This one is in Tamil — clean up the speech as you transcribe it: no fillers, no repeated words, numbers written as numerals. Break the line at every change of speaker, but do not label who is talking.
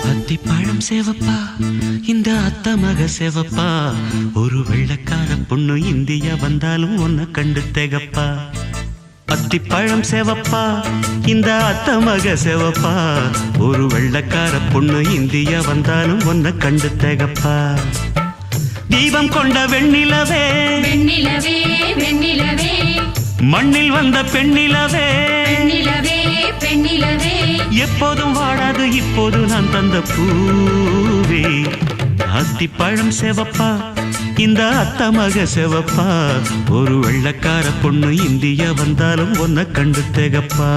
அத்திப்பழம் சேவப்பா இந்த அத்த மக சேவப்பா ஒரு வெள்ளக்கார பொண்ணு இந்தியா வந்தாலும் உன்னை கண்டு தேகப்பா அத்திப்பழம் சேவப்பா இந்த அத்த மக சேவப்பா ஒரு வெள்ளக்கார பொண்ணு இந்தியா வந்தாலும் உன்னை கண்டு தேகப்பா தீபம் கொண்ட வெண்ணிலவே
வெண்ணிலவே வெண்ணிலவே
மண்ணில் வந்த பெண்ணிலவே
பெண்ணிலவே பெண்ணிலவே
எப்போதும் வாடாது இப்போது நான் தந்த பூவே அத்திப்பழம் சேவப்பா இந்த அத்த மக சேவப்பா ஒரு வெள்ளக்கார பொண்ணு இந்தியா வந்தாலும் உன்னை கண்டு தேகப்பா